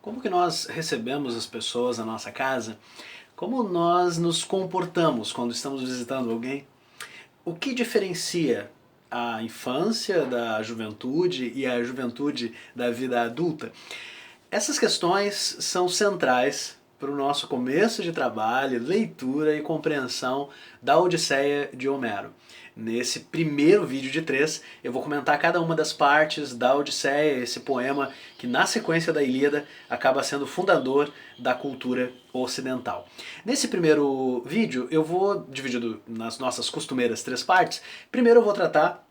Como que nós recebemos as pessoas na nossa casa? Como nós nos comportamos quando estamos visitando alguém? O que diferencia a infância da juventude e a juventude da vida adulta? Essas questões são centrais para o nosso começo de trabalho, leitura e compreensão da Odisseia de Homero. Nesse primeiro vídeo de 3, eu vou comentar cada uma das partes da Odisseia, esse poema que na sequência da Ilíada acaba sendo fundador da cultura ocidental. Nesse primeiro vídeo eu vou dividido nas nossas costumeiras 3 partes. Primeiro eu vou tratar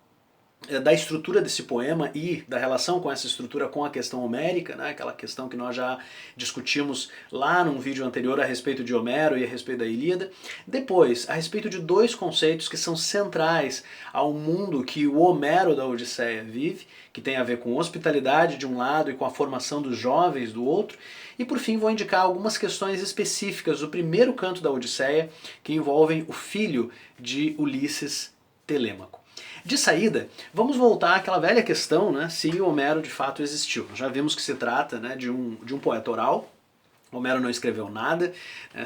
da estrutura desse poema e da relação com essa estrutura com a questão homérica, né? Aquela questão que nós já discutimos lá num vídeo anterior a respeito de Homero e a respeito da Ilíada. Depois, a respeito de dois conceitos que são centrais ao mundo que o Homero da Odisseia vive, que tem a ver com hospitalidade de um lado e com a formação dos jovens do outro. E por fim vou indicar algumas questões específicas do primeiro canto da Odisseia que envolvem o filho de Ulisses, Telêmaco. De saída, vamos voltar àquela velha questão, né, se Homero de fato existiu. Já vimos que se trata, né, de um poeta oral. Homero não escreveu nada.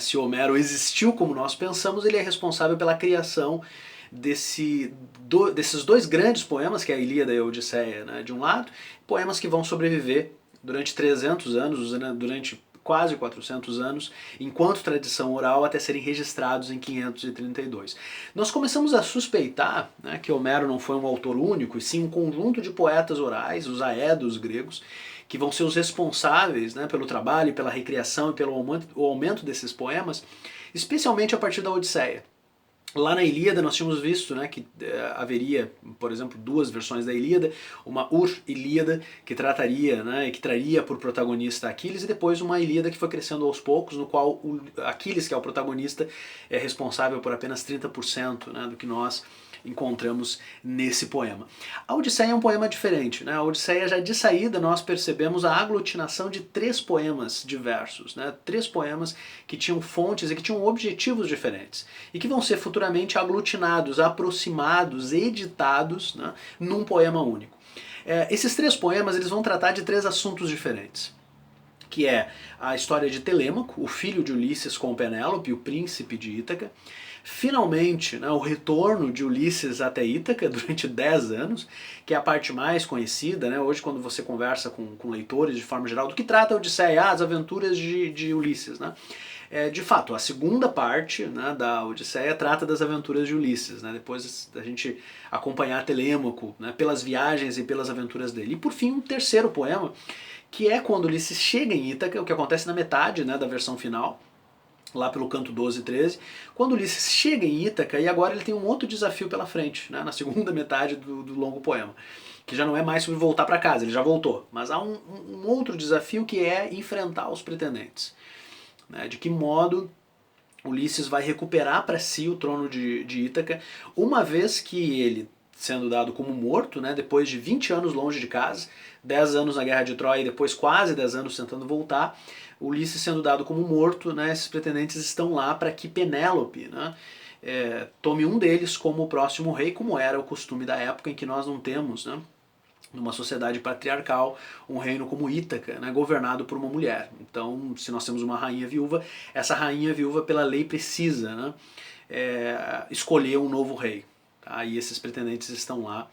Se Homero existiu como nós pensamos, ele é responsável pela criação desses dois grandes poemas, que é a Ilíada e a Odisseia, né, de um lado, poemas que vão sobreviver durante 300 anos, durante quase 400 anos, enquanto tradição oral, até serem registrados em 532. Nós começamos a suspeitar, né, que Homero não foi um autor único, e sim um conjunto de poetas orais, os aedos gregos, que vão ser os responsáveis, né, pelo trabalho, pela recriação e pelo aumento desses poemas, especialmente a partir da Odisseia. Lá na Ilíada nós tínhamos visto, né, que haveria, por exemplo, duas versões da Ilíada, uma Ur-Ilíada que trataria, né, e que traria por protagonista Aquiles, e depois uma Ilíada que foi crescendo aos poucos, no qual o Aquiles, que é o protagonista, é responsável por apenas 30%, né, do que nós encontramos nesse poema. A Odisseia é um poema diferente, né? A Odisseia, já de saída, nós percebemos a aglutinação de 3 poemas diversos, né? 3 poemas que tinham fontes e que tinham objetivos diferentes, e que vão ser futuramente aglutinados, aproximados, editados, né, num poema único. Esses 3 poemas eles vão tratar de 3 assuntos diferentes, que é a história de Telêmaco, o filho de Ulisses com Penélope, o príncipe de Ítaca. Finalmente, né, o retorno de Ulisses até Ítaca durante 10 anos, que é a parte mais conhecida, né, hoje quando você conversa com leitores de forma geral, do que trata a Odisseia, as aventuras de Ulisses, né? De fato, a segunda parte, né, da Odisseia trata das aventuras de Ulisses, né, depois da gente acompanhar Telêmaco, né, pelas viagens e pelas aventuras dele. E por fim, um terceiro poema, que é quando Ulisses chega em Ítaca, o que acontece na metade, né, da versão final, lá pelo canto 12 e 13, quando Ulisses chega em Ítaca e agora ele tem um outro desafio pela frente, né, na segunda metade do longo poema, que já não é mais sobre voltar para casa, ele já voltou, mas há um outro desafio que é enfrentar os pretendentes. Né, de que modo Ulisses vai recuperar para si o trono de Ítaca, uma vez que ele, sendo dado como morto, né, depois de 20 anos longe de casa, 10 anos na Guerra de Troia e depois quase 10 anos tentando voltar, Ulisses sendo dado como morto, né, esses pretendentes estão lá para que Penélope, né, tome um deles como o próximo rei, como era o costume da época em que nós não temos, né, numa sociedade patriarcal, um reino como Ítaca, né, governado por uma mulher. Então, se nós temos uma rainha viúva, essa rainha viúva, pela lei, precisa, né, escolher um novo rei. Tá? E esses pretendentes estão lá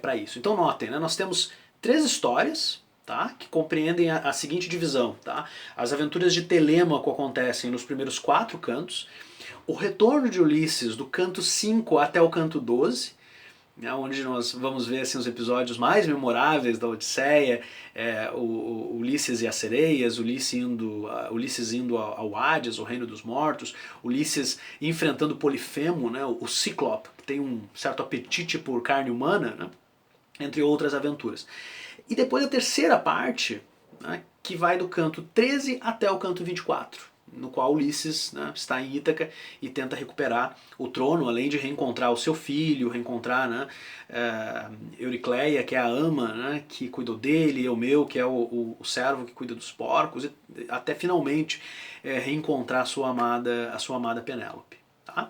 para isso. Então notem, né, nós temos 3 histórias, tá, que compreendem a seguinte divisão. Tá? As aventuras de Telêmaco acontecem nos primeiros 4 cantos, o retorno de Ulisses do canto 5 até o canto 12, onde nós vamos ver assim, os episódios mais memoráveis da Odisseia, o Ulisses e as sereias, Ulisses indo ao Hades, o reino dos mortos, Ulisses enfrentando Polifemo, né, o Cíclope, que tem um certo apetite por carne humana, né, entre outras aventuras. E depois a terceira parte, né, que vai do canto 13 até o canto 24. No qual Ulisses, né, está em Ítaca e tenta recuperar o trono, além de reencontrar o seu filho, reencontrar, né, Euricleia, que é a ama, né, que cuidou dele, Eumeu, que é o servo que cuida dos porcos, e até finalmente reencontrar a sua amada Penélope. Tá?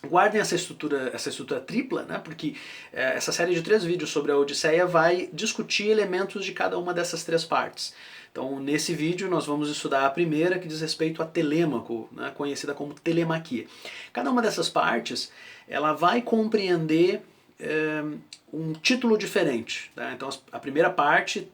Guardem essa estrutura tripla, né? Porque essa série de 3 vídeos sobre a Odisseia vai discutir elementos de cada uma dessas 3 partes. Então, nesse vídeo, nós vamos estudar a primeira, que diz respeito a Telêmaco, né? Conhecida como Telemaquia. Cada uma dessas partes, ela vai compreender um título diferente. Tá? Então, a primeira parte,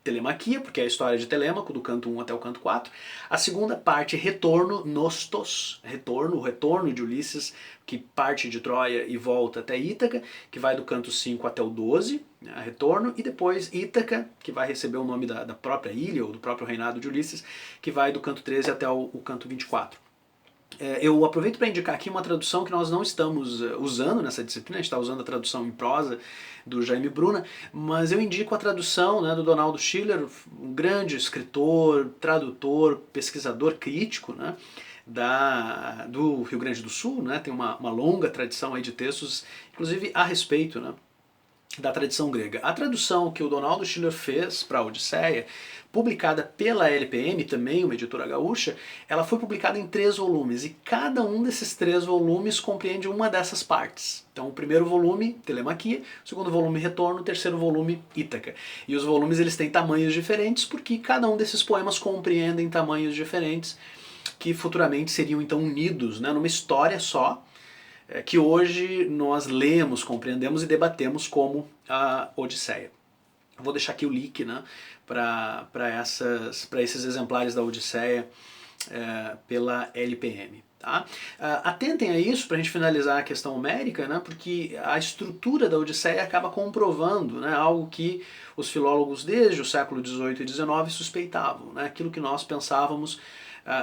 Telemaquia, porque é a história de Telêmaco, do canto 1 até o canto 4. A segunda parte, Retorno, Nostos, o retorno de Ulisses, que parte de Troia e volta até Ítaca, que vai do canto 5 até o 12, né, Retorno, e depois Ítaca, que vai receber o nome da própria ilha, ou do próprio reinado de Ulisses, que vai do canto 13 até o canto 24. Eu aproveito para indicar aqui uma tradução que nós não estamos usando nessa disciplina, a gente está usando a tradução em prosa do Jaime Bruna, mas eu indico a tradução, né, do Donaldo Schiller, um grande escritor, tradutor, pesquisador crítico, né, do Rio Grande do Sul, né, tem uma longa tradição aí de textos, inclusive a respeito, né, da tradição grega. A tradução que o Donaldo Schiller fez para a Odisseia, publicada pela LPM, também uma editora gaúcha, ela foi publicada em 3 volumes, e cada um desses 3 volumes compreende uma dessas partes. Então o primeiro volume, Telemaquia, o segundo volume, Retorno, o terceiro volume, Ítaca. E os volumes eles têm tamanhos diferentes, porque cada um desses poemas compreendem tamanhos diferentes, que futuramente seriam então unidos, né, numa história só, que hoje nós lemos, compreendemos e debatemos como a Odisseia. Vou deixar aqui o link, né, para esses exemplares da Odisseia pela LPM. Tá? Atentem a isso para a gente finalizar a questão homérica, né, porque a estrutura da Odisseia acaba comprovando, né, algo que os filólogos desde o século XVIII e XIX suspeitavam, né, aquilo que nós pensávamos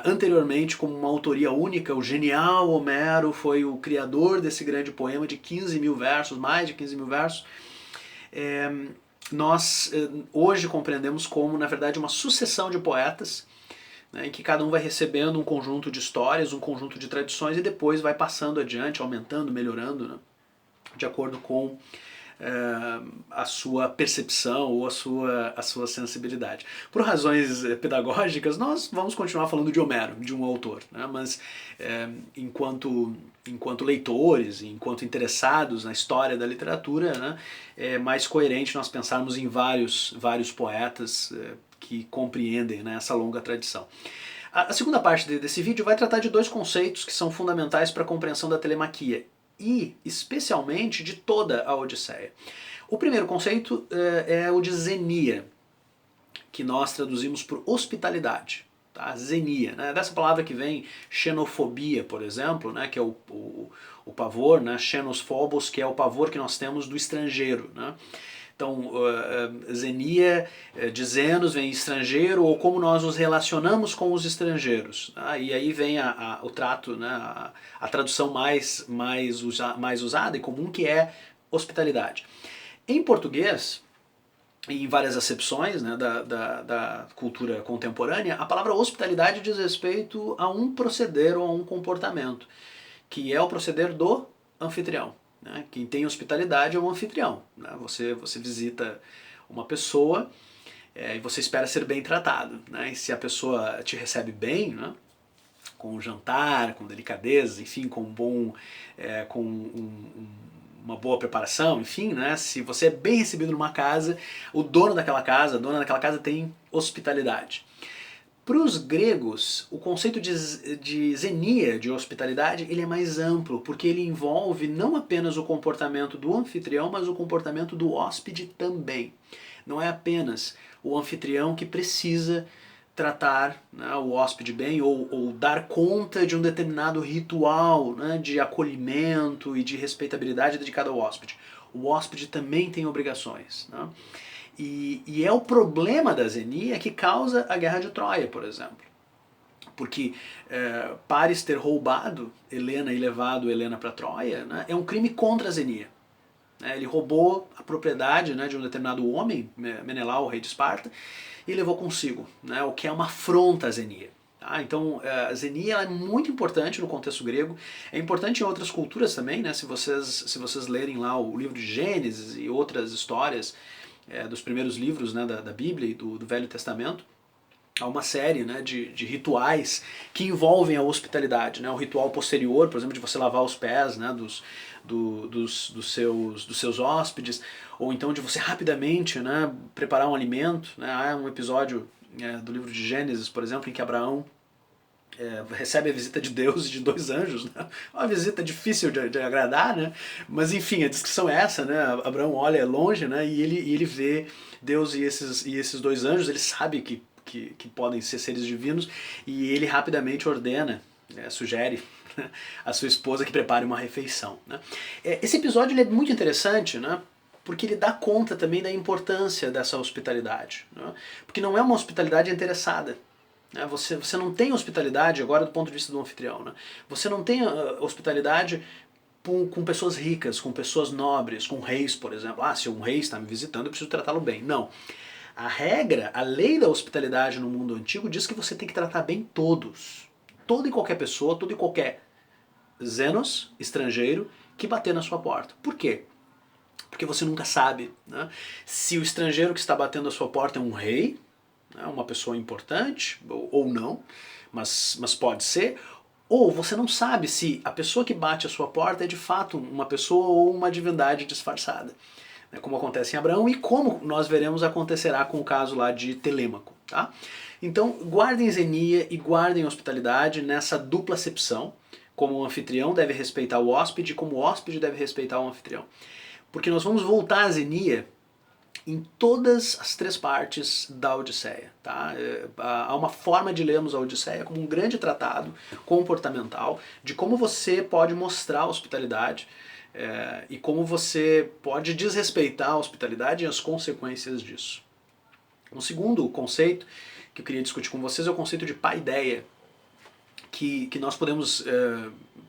anteriormente como uma autoria única. O genial Homero foi o criador desse grande poema de 15 mil versos, mais de 15 mil versos. Nós hoje compreendemos como, na verdade, uma sucessão de poetas, né, em que cada um vai recebendo um conjunto de histórias, um conjunto de tradições, e depois vai passando adiante, aumentando, melhorando, né, de acordo com a sua percepção ou a sua sensibilidade. Por razões pedagógicas, nós vamos continuar falando de Homero, de um autor, né? Mas enquanto leitores, enquanto interessados na história da literatura, né, é mais coerente nós pensarmos em vários poetas que compreendem, né, essa longa tradição. A segunda parte desse vídeo vai tratar de 2 conceitos que são fundamentais para a compreensão da telemaquia, e especialmente de toda a Odisseia. O primeiro conceito é o de zenia, que nós traduzimos por hospitalidade. Tá? Zenia, né? Dessa palavra que vem xenofobia, por exemplo, né? Que é o pavor, né? Xenosphobos, que é o pavor que nós temos do estrangeiro. Né? Então, zenia de zenos vem estrangeiro, ou como nós nos relacionamos com os estrangeiros. Tá? E aí vem o trato, né? a tradução mais usada e comum, que é hospitalidade. Em português, em várias acepções, né, da cultura contemporânea, a palavra hospitalidade diz respeito a um proceder ou a um comportamento, que é o proceder do anfitrião. Né? Quem tem hospitalidade é um anfitrião. Né? Você visita uma pessoa e você espera ser bem tratado. Né? E se a pessoa te recebe bem, né, com um jantar, com delicadeza, enfim, com uma boa preparação, enfim, né? Se você é bem recebido numa casa, o dono daquela casa, a dona daquela casa tem hospitalidade. Para os gregos, o conceito de zenia, de hospitalidade, ele é mais amplo, porque ele envolve não apenas o comportamento do anfitrião, mas o comportamento do hóspede também. Não é apenas o anfitrião que precisa tratar, né, o hóspede bem, ou dar conta de um determinado ritual, né, de acolhimento e de respeitabilidade dedicado ao hóspede. O hóspede também tem obrigações. Né? E é o problema da zenia que causa a Guerra de Troia, por exemplo. Porque Paris ter roubado Helena e levado Helena para Troia, né, é um crime contra a zenia. Ele roubou a propriedade, né, de um determinado homem, Menelau, o rei de Esparta, e levou consigo, né, o que é uma afronta à zenia. Tá? Então a zenia é muito importante no contexto grego, é importante em outras culturas também, né, se vocês lerem lá o livro de Gênesis e outras histórias dos primeiros livros, né, da Bíblia e do Velho Testamento, há uma série, né, de rituais que envolvem a hospitalidade, né? O ritual posterior, por exemplo, de você lavar os pés, né, dos seus hóspedes, ou então de você rapidamente, né, preparar um alimento, né? Há um episódio do livro de Gênesis, por exemplo, em que Abraão recebe a visita de Deus e de dois anjos, né? Uma visita difícil de agradar, né? Mas enfim, a descrição é essa, né? Abraão olha longe, né? E ele vê Deus e esses dois anjos, ele sabe que podem ser seres divinos, e ele rapidamente ordena, sugere a sua esposa que prepare uma refeição, né? Esse episódio ele é muito interessante, né? Porque ele dá conta também da importância dessa hospitalidade, né? Porque não é uma hospitalidade interessada. Você não tem hospitalidade, agora do ponto de vista do anfitrião, né? Você não tem hospitalidade com pessoas ricas, com pessoas nobres, com reis, por exemplo. Ah, se um rei está me visitando, eu preciso tratá-lo bem. Não. A regra, a lei da hospitalidade no mundo antigo diz que você tem que tratar bem todos. Toda e qualquer pessoa, todo e qualquer xenos, estrangeiro, que bater na sua porta. Por quê? Porque você nunca sabe, né? Se o estrangeiro que está batendo a sua porta é um rei, uma pessoa importante, ou não, mas pode ser, ou você não sabe se a pessoa que bate a sua porta é de fato uma pessoa ou uma divindade disfarçada, como acontece em Abraão e como nós veremos acontecerá com o caso lá de Telêmaco. Tá? Então guardem zenia e guardem hospitalidade nessa dupla acepção, como o anfitrião deve respeitar o hóspede, como o hóspede deve respeitar o anfitrião. Porque nós vamos voltar a zenia em todas as três partes da Odisseia. Tá? Há uma forma de lermos a Odisseia como um grande tratado comportamental de como você pode mostrar a hospitalidade e como você pode desrespeitar a hospitalidade e as consequências disso. Um segundo conceito que eu queria discutir com vocês é o conceito de paideia, que nós podemos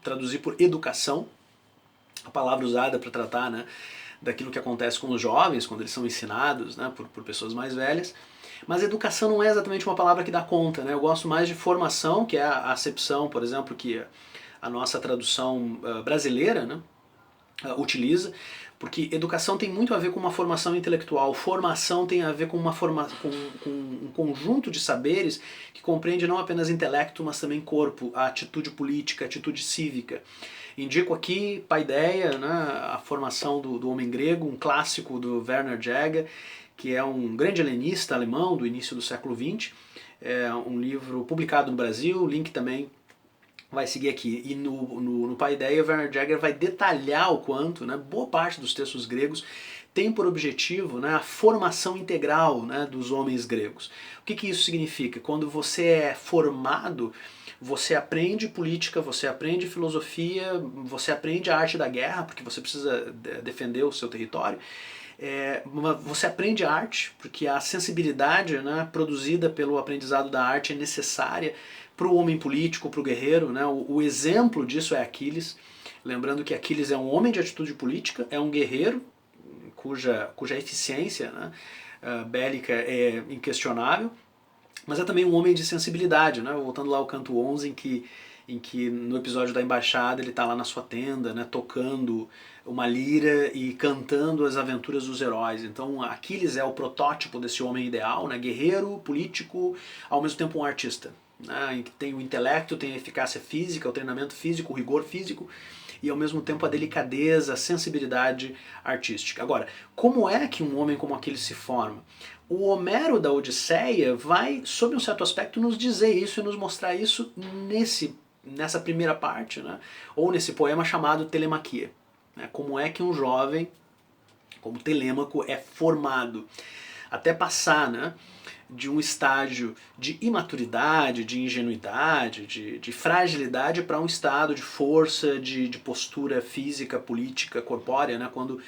traduzir por educação, a palavra usada para tratar, né, daquilo que acontece com os jovens quando eles são ensinados, né, por pessoas mais velhas. Mas educação não é exatamente uma palavra que dá conta, né? Eu gosto mais de formação, que é a acepção, por exemplo, que a nossa tradução brasileira, né, utiliza, porque educação tem muito a ver com uma formação intelectual, formação tem a ver com com um conjunto de saberes que compreende não apenas intelecto, mas também corpo, a atitude política, a atitude cívica. Indico aqui Paideia, né, a formação do homem grego, um clássico do Werner Jäger, que é um grande helenista alemão do início do século XX, é um livro publicado no Brasil, link também vai seguir aqui. E no Paideia, o Werner Jäger vai detalhar o quanto, né, boa parte dos textos gregos tem por objetivo, né, a formação integral, né, dos homens gregos. O que isso significa? Quando você é formado, você aprende política, você aprende filosofia, você aprende a arte da guerra, porque você precisa defender o seu território. Você aprende arte, porque a sensibilidade, né, produzida pelo aprendizado da arte é necessária para o homem político, para o guerreiro. Né? O exemplo disso é Aquiles. Lembrando que Aquiles é um homem de atitude política, é um guerreiro cuja eficiência, né, bélica é inquestionável, mas é também um homem de sensibilidade, né? Voltando lá ao canto 11, em que no episódio da embaixada ele está lá na sua tenda, né, tocando uma lira e cantando as aventuras dos heróis. Então Aquiles é o protótipo desse homem ideal, né, guerreiro, político, ao mesmo tempo um artista, né, em que tem o intelecto, tem a eficácia física, o treinamento físico, o rigor físico, e ao mesmo tempo a delicadeza, a sensibilidade artística. Agora, como é que um homem como aquele se forma? O Homero da Odisseia vai, sob um certo aspecto, nos dizer isso e nos mostrar isso nessa primeira parte, né? Ou nesse poema chamado Telemaquia. Né? Como é que um jovem, como Telêmaco, é formado até passar, né, de um estágio de imaturidade, de ingenuidade, de fragilidade para um estado de força, de postura física, política, corpórea, né, quando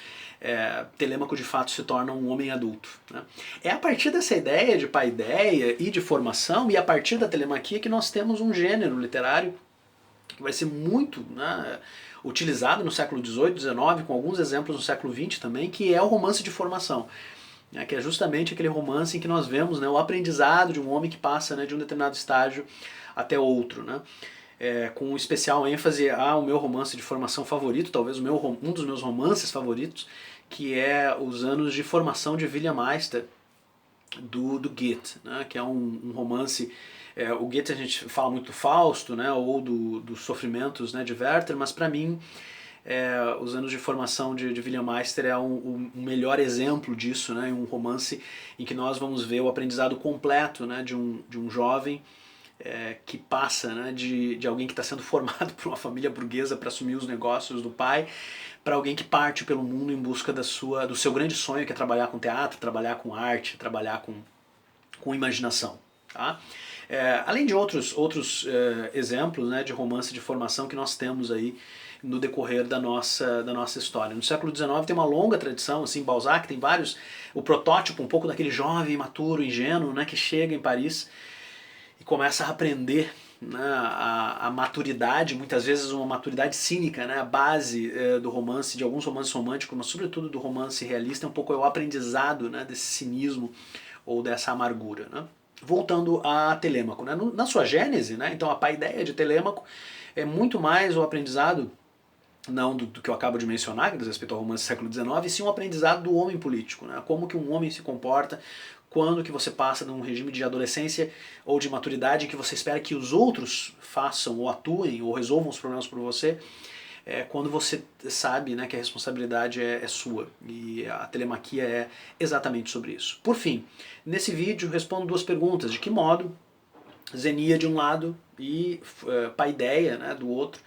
Telêmaco de fato se torna um homem adulto. Né. É a partir dessa ideia de paideia e de formação, e a partir da telemaquia, que nós temos um gênero literário que vai ser muito, né, utilizado no século XVIII, XIX, com alguns exemplos no século XX também, que é o romance de formação. Que é justamente aquele romance em que nós vemos, né, o aprendizado de um homem que passa, né, de um determinado estágio até outro. Né, com especial ênfase ao meu romance de formação favorito, talvez um dos meus romances favoritos, que é Os Anos de Formação de William Meister, do Goethe, né, que é um romance. O Goethe a gente fala muito do Fausto, né, ou dos sofrimentos, né, de Werther, mas para mim os anos de formação de William Meister é um melhor exemplo disso, né, um romance em que nós vamos ver o aprendizado completo, né, de um jovem que passa, né, de alguém que está sendo formado por uma família burguesa para assumir os negócios do pai, para alguém que parte pelo mundo em busca do seu grande sonho, que é trabalhar com teatro, trabalhar com arte, trabalhar com imaginação. Tá? Além de outros exemplos, né, de romance de formação que nós temos aí no decorrer da nossa história. No século XIX tem uma longa tradição, assim, Balzac tem vários, o protótipo um pouco daquele jovem, imaturo, ingênuo, né, que chega em Paris e começa a aprender, né, a maturidade, muitas vezes uma maturidade cínica, né, a base do romance, de alguns romances românticos, mas sobretudo do romance realista, é um pouco o aprendizado, né, desse cinismo ou dessa amargura. Né. Voltando a Telêmaco, né, na sua gênese, né, então a paideia de Telêmaco é muito mais o aprendizado não do que eu acabo de mencionar, que diz respeito ao romance do século XIX, e sim um aprendizado do homem político, né? Como que um homem se comporta quando que você passa de um regime de adolescência ou de maturidade que você espera que os outros façam ou atuem ou resolvam os problemas por você, quando você sabe, né, que a responsabilidade é sua. E a telemaquia é exatamente sobre isso. Por fim, nesse vídeo respondo duas perguntas. De que modo Zenia de um lado e Paideia, né, do outro,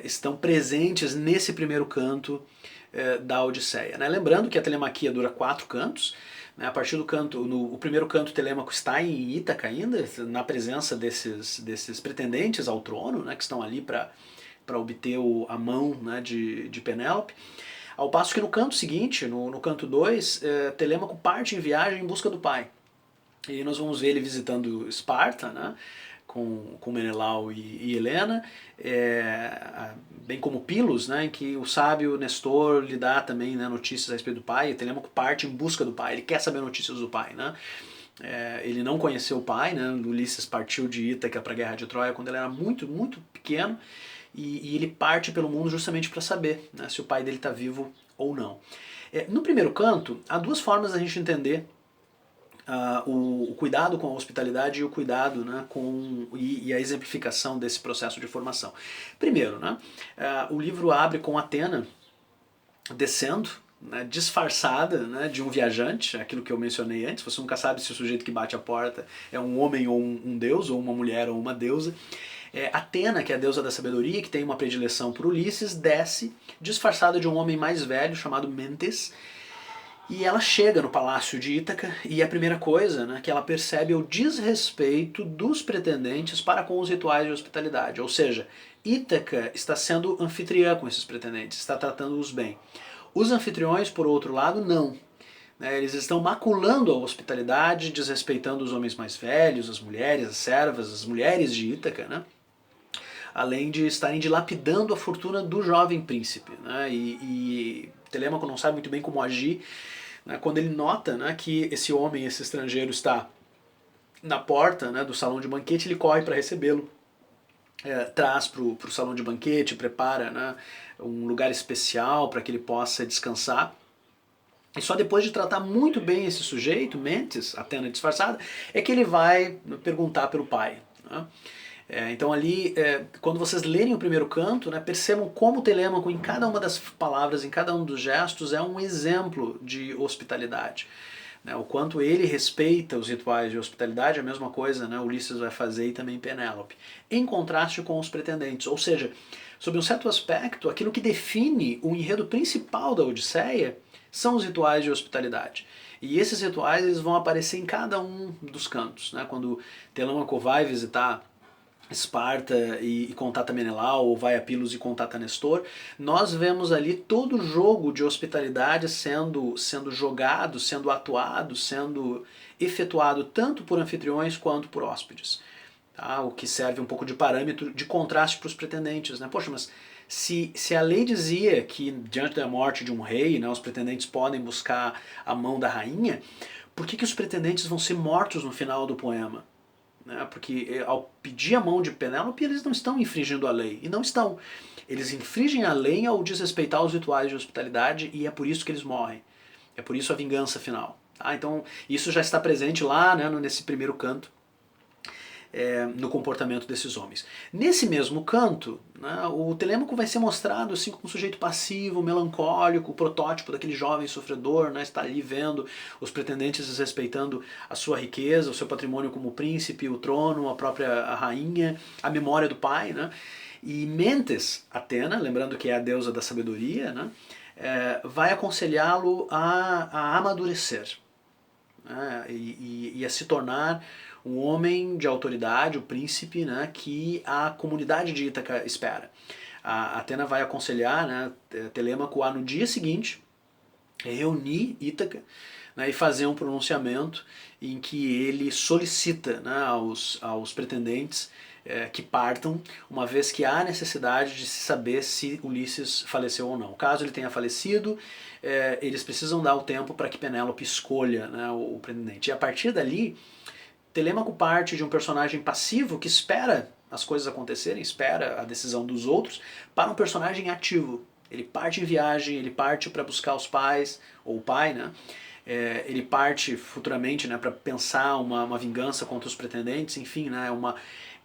estão presentes nesse primeiro canto da Odisseia. Né? Lembrando que a telemaquia dura 4 cantos, né? A partir do canto, o primeiro canto Telêmaco está em Ítaca ainda, na presença desses pretendentes ao trono, né, que estão ali para obter a mão, né, de Penélope. Ao passo que no canto seguinte, no canto 2, Telêmaco parte em viagem em busca do pai. E nós vamos ver ele visitando Esparta, né, com Menelau e Helena, bem como Pilos, né, em que o sábio Nestor lhe dá também, né, notícias a respeito do pai, e Telêmaco parte em busca do pai, ele quer saber notícias do pai. Né. Ele não conheceu o pai, né, Ulisses partiu de Ítaca para a Guerra de Troia quando ele era muito, muito pequeno, e ele parte pelo mundo justamente para saber, né, se o pai dele está vivo ou não. No primeiro canto, há duas formas da gente entender o cuidado com a hospitalidade e o cuidado, né, e a exemplificação desse processo de formação. Primeiro, né, o livro abre com Atena descendo, né, disfarçada, né, de um viajante, aquilo que eu mencionei antes, você nunca sabe se o sujeito que bate a porta é um homem ou um deus, ou uma mulher ou uma deusa. Atena, que é a deusa da sabedoria, que tem uma predileção por Ulisses, desce disfarçada de um homem mais velho chamado Mentes. E ela chega no palácio de Ítaca e a primeira coisa, né, que ela percebe é o desrespeito dos pretendentes para com os rituais de hospitalidade. Ou seja, Ítaca está sendo anfitriã com esses pretendentes, está tratando-os bem. Os anfitriões, por outro lado, não. Eles estão maculando a hospitalidade, desrespeitando os homens mais velhos, as mulheres, as servas, as mulheres de Ítaca, né? Além de estarem dilapidando a fortuna do jovem príncipe. Né? E Telêmaco não sabe muito bem como agir, né? Quando ele nota, né, que esse homem, esse estrangeiro, está na porta, né, do salão de banquete, ele corre para recebê-lo. Traz para o salão de banquete, prepara, né, um lugar especial para que ele possa descansar. E só depois de tratar muito bem esse sujeito, Mentes, Atena disfarçada, é que ele vai perguntar pelo pai. Né? Então ali, quando vocês lerem o primeiro canto, né, percebam como Telêmaco, em cada uma das palavras, em cada um dos gestos, é um exemplo de hospitalidade. Né, o quanto ele respeita os rituais de hospitalidade, a mesma coisa, né, Ulisses vai fazer e também Penélope. Em contraste com os pretendentes, ou seja, sob um certo aspecto, aquilo que define o enredo principal da Odisseia são os rituais de hospitalidade. E esses rituais eles vão aparecer em cada um dos cantos. Né, quando Telêmaco vai visitar Esparta e contata Menelau, ou vai a Pilos e contata Nestor, nós vemos ali todo o jogo de hospitalidade sendo jogado, sendo atuado, sendo efetuado tanto por anfitriões quanto por hóspedes. Tá? O que serve um pouco de parâmetro de contraste para os pretendentes. Né? Poxa, mas se a lei dizia que diante da morte de um rei, né, os pretendentes podem buscar a mão da rainha, por que os pretendentes vão ser mortos no final do poema? Porque ao pedir a mão de Penélope, eles não estão infringindo a lei. E não estão. Eles infringem a lei ao desrespeitar os rituais de hospitalidade e é por isso que eles morrem. É por isso a vingança final. Tá? Então isso já está presente lá, né, nesse primeiro canto, no comportamento desses homens. Nesse mesmo canto, né, o Telêmaco vai ser mostrado assim como um sujeito passivo, melancólico, o protótipo daquele jovem sofredor, né, está ali vendo os pretendentes desrespeitando a sua riqueza, o seu patrimônio como príncipe, o trono, a própria rainha, a memória do pai. Né? E Mentes, Atena, lembrando que é a deusa da sabedoria, né, vai aconselhá-lo a amadurecer, né, e a se tornar um homem de autoridade, o príncipe, né, que a comunidade de Ítaca espera. A Atena vai aconselhar, né, Telêmaco a no dia seguinte reunir Ítaca, né, e fazer um pronunciamento em que ele solicita, né, aos pretendentes que partam, uma vez que há necessidade de se saber se Ulisses faleceu ou não. Caso ele tenha falecido, eles precisam dar o tempo para que Penélope escolha, né, o pretendente. E a partir dali, Telêmaco parte de um personagem passivo que espera as coisas acontecerem, espera a decisão dos outros, para um personagem ativo. Ele parte em viagem, ele parte para buscar os pais, ou o pai, né? Ele parte futuramente, né, para pensar uma vingança contra os pretendentes, enfim, né,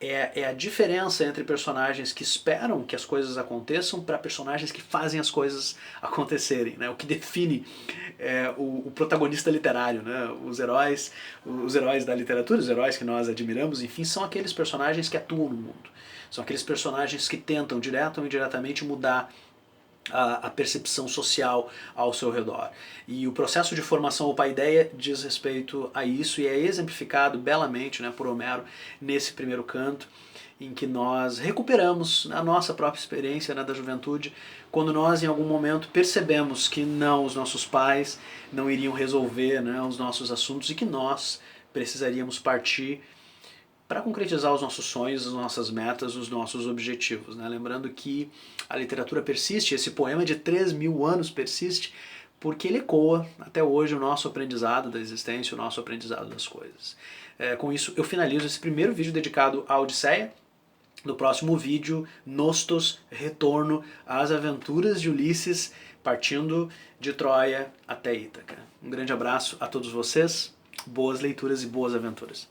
é a diferença entre personagens que esperam que as coisas aconteçam para personagens que fazem as coisas acontecerem, né, o que define o protagonista literário. Né, os heróis da literatura, os heróis que nós admiramos, enfim, são aqueles personagens que atuam no mundo, são aqueles personagens que tentam, direta ou indiretamente, mudar a percepção social ao seu redor. E o processo de formação ou paideia diz respeito a isso e é exemplificado belamente, né, por Homero nesse primeiro canto, em que nós recuperamos a nossa própria experiência, né, da juventude, quando nós em algum momento percebemos que não, os nossos pais não iriam resolver, né, os nossos assuntos e que nós precisaríamos partir para concretizar os nossos sonhos, as nossas metas, os nossos objetivos. Né? Lembrando que a literatura persiste, esse poema de 3.000 anos persiste, porque ele ecoa até hoje o nosso aprendizado da existência, o nosso aprendizado das coisas. Com isso, eu finalizo esse primeiro vídeo dedicado à Odisseia. No próximo vídeo, Nostos, retorno às aventuras de Ulisses, partindo de Troia até Ítaca. Um grande abraço a todos vocês, boas leituras e boas aventuras.